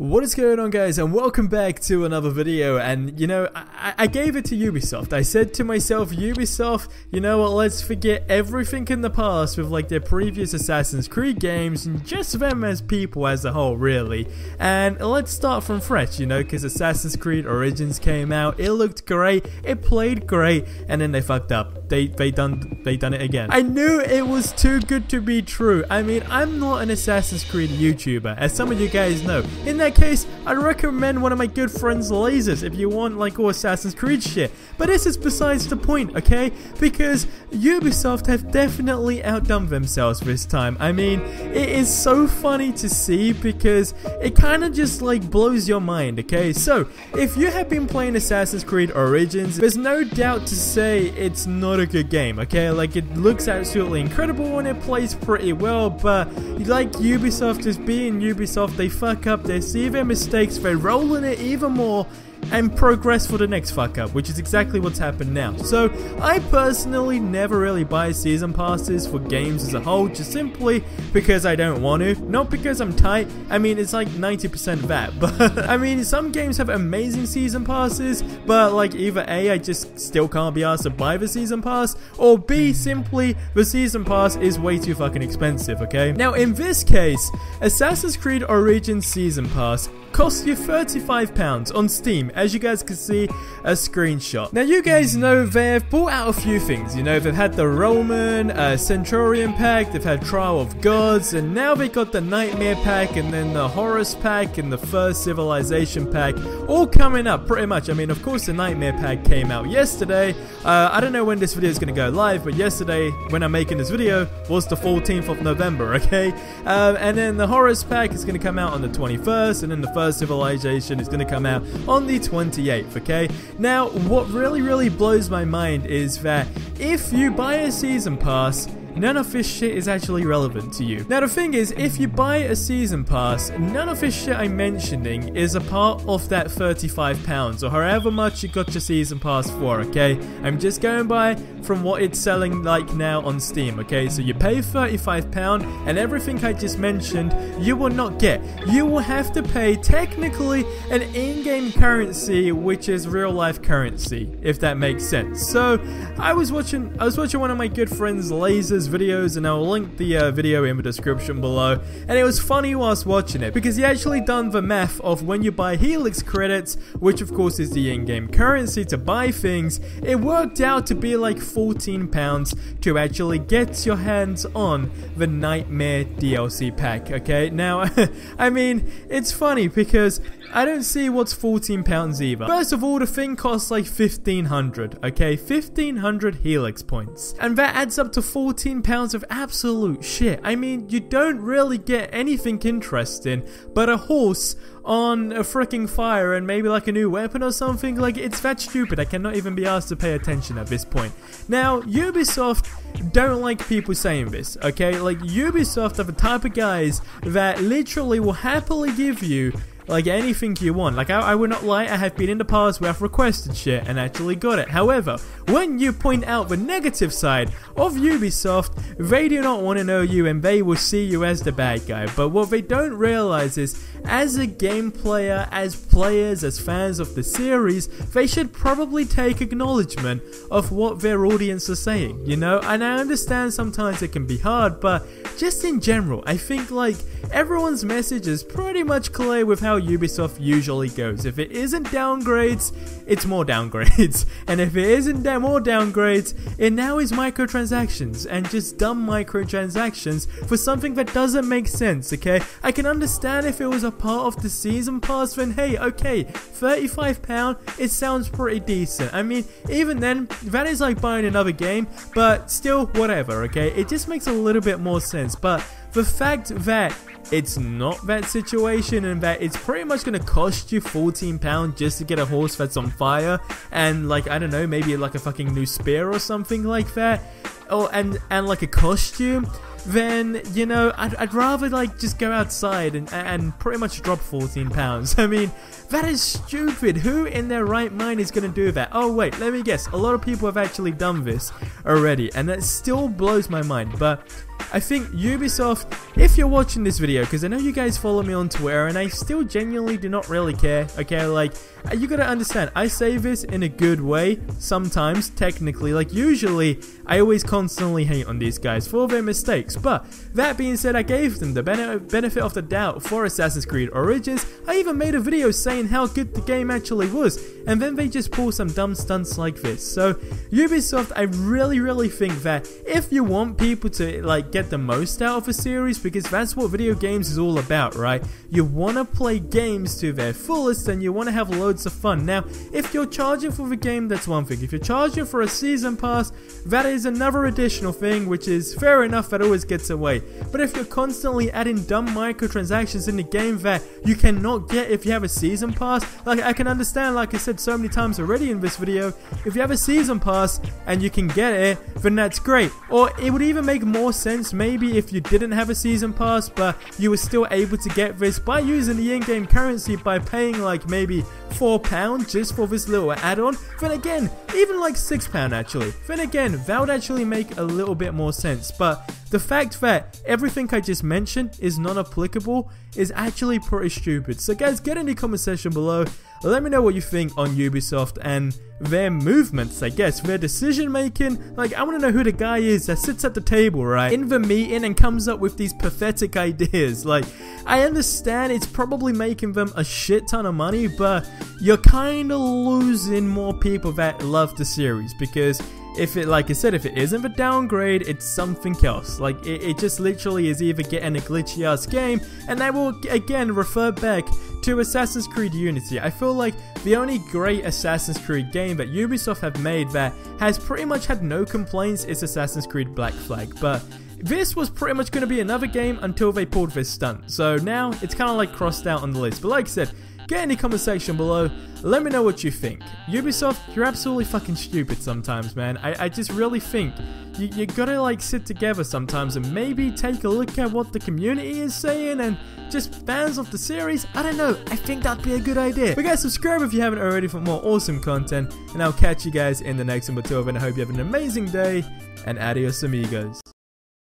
What is going on, guys, and welcome back to another video. And you know, I gave it to Ubisoft. I said to myself, Ubisoft, you know what, let's forget everything in the past with like their previous Assassin's Creed games and just them as people as a whole, really, and let's start from fresh, you know, because Assassin's Creed Origins came out, it looked great, it played great, and then they fucked up. They done it again. I knew it was too good to be true. I mean, I'm not an Assassin's Creed YouTuber, as some of you guys know. In that case, I'd recommend one of my good friends Lasers if you want like all Assassin's Creed shit. But this is besides the point, okay? Because Ubisoft have definitely outdone themselves this time. I mean, it is so funny to see because it kind of just like blows your mind, okay? So, if you have been playing Assassin's Creed Origins, there's no doubt to say it's not a good game, okay? Like, it looks absolutely incredible and it plays pretty well, but like Ubisoft is being Ubisoft, they fuck up, they see their mistakes, they roll in it even more and progress for the next fuck up, which is exactly what's happened now. So I personally never really buy season passes for games as a whole, just simply because I don't want to, not because I'm tight. I mean, it's like 90% that, but I mean, some games have amazing season passes, but like either A, I just still can't be asked to buy the season pass, or B, simply the season pass is way too fucking expensive, okay? Now in this case, Assassin's Creed Origins season pass costs you £35 on Steam, as you guys can see a screenshot. Now you guys know they've brought out a few things, you know, they've had the Roman, Centurion pack, they've had Trial of Gods, and now they got the Nightmare pack, and then the Horus pack, and the First Civilization pack, all coming up pretty much. I mean, of course the Nightmare pack came out yesterday. I don't know when this video is going to go live, but yesterday, when I'm making this video, was the 14th of November, okay? And then the Horus pack is going to come out on the 21st, and then the First Civilization is going to come out on the 28th, okay? Now, what really blows my mind is that if you buy a season pass, none of this shit is actually relevant to you. Now the thing is, if you buy a season pass, none of this shit I'm mentioning is a part of that £35 or however much you got your season pass for, okay? I'm just going by from what it's selling like now on Steam, okay? So you pay £35 and everything I just mentioned you will not get. You will have to pay technically an in-game currency, which is real life currency, if that makes sense. So I was watching one of my good friends Lasers videos, and I'll link the video in the description below, and it was funny whilst watching it because he actually done the math of when you buy Helix credits, which of course is the in-game currency to buy things, it worked out to be like £14 to actually get your hands on the Nightmare DLC pack, okay? Now, I mean, it's funny because I don't see what's £14 either. First of all, the thing costs like 1500, okay? 1500 Helix points. And that adds up to £14 of absolute shit. I mean, you don't really get anything interesting but a horse on a freaking fire and maybe like a new weapon or something. Like, it's that stupid. I cannot even be asked to pay attention at this point. Now, Ubisoft don't like people saying this, okay? Like, Ubisoft are the type of guys that literally will happily give you like anything you want. Like, I will not lie, I have been in the past where I've requested shit and actually got it. However, when you point out the negative side of Ubisoft, they do not want to know you and they will see you as the bad guy. But what they don't realize is, as a game player, as players, as fans of the series, they should probably take acknowledgement of what their audience is saying, you know? And I understand sometimes it can be hard, but just in general, I think like everyone's message is pretty much clear with how Ubisoft usually goes. If it isn't downgrades, it's more downgrades. And if it isn't more downgrades, it now is microtransactions, and just dumb microtransactions for something that doesn't make sense, okay? I can understand if it was a part of the season pass, then hey, okay, £35, it sounds pretty decent. I mean, even then, that is like buying another game, but still, whatever, okay? It just makes a little bit more sense. But the fact that it's not that situation and that it's pretty much going to cost you £14 just to get a horse that's on fire and like, I don't know, maybe like a fucking new spear or something like that, or and like a costume, then, you know, I'd rather like just go outside and pretty much drop £14. I mean, that is stupid. Who in their right mind is going to do that? Oh wait, let me guess, a lot of people have actually done this already, and that still blows my mind. But I think Ubisoft, if you're watching this video, because I know you guys follow me on Twitter and I still genuinely do not really care, okay, like, you gotta understand, I say this in a good way, sometimes, technically, like, usually, I always constantly hate on these guys for their mistakes, but, that being said, I gave them the benefit of the doubt for Assassin's Creed Origins. I even made a video saying how good the game actually was, and then they just pull some dumb stunts like this. So, Ubisoft, I really think that if you want people to, like, get the most out of a series, because that's what video games is all about, right? You want to play games to their fullest, and you want to have loads of fun. Now, if you're charging for the game, that's one thing. If you're charging for a season pass, that is another additional thing, which is fair enough, that always gets away. But if you're constantly adding dumb microtransactions in the game that you cannot get if you have a season pass, like, I can understand, like I said so many times already in this video, if you have a season pass and you can get it, then that's great. Or it would even make more sense maybe if you didn't have a season pass, but you were still able to get this by using the in-game currency, by paying like maybe £4 just for this little add-on. Then again, even like £6 actually, then again, that would actually make a little bit more sense. But the fact that everything I just mentioned is not applicable is actually pretty stupid. So guys, get in the comment section below, let me know what you think on Ubisoft and their movements, I guess, their decision making. Like, I want to know who the guy is that sits at the table, right, in the meeting and comes up with these pathetic ideas. Like, I understand it's probably making them a shit ton of money, but you're kind of losing more people that love the series, because if it, like I said, if it isn't the downgrade, it's something else. Like, it just literally is either getting a glitchy ass game, and I will again refer back to Assassin's Creed Unity. I feel like the only great Assassin's Creed game that Ubisoft have made that has pretty much had no complaints is Assassin's Creed Black Flag, but this was pretty much going to be another game until they pulled this stunt. So now it's kind of like crossed out on the list. But like I said, get in the comment section below, let me know what you think. Ubisoft, you're absolutely fucking stupid sometimes, man. I just really think you gotta like sit together sometimes and maybe take a look at what the community is saying and just fans of the series. I don't know, I think that'd be a good idea. But guys, subscribe if you haven't already for more awesome content, and I'll catch you guys in the next one. But till then, I hope you have an amazing day, and adios amigos.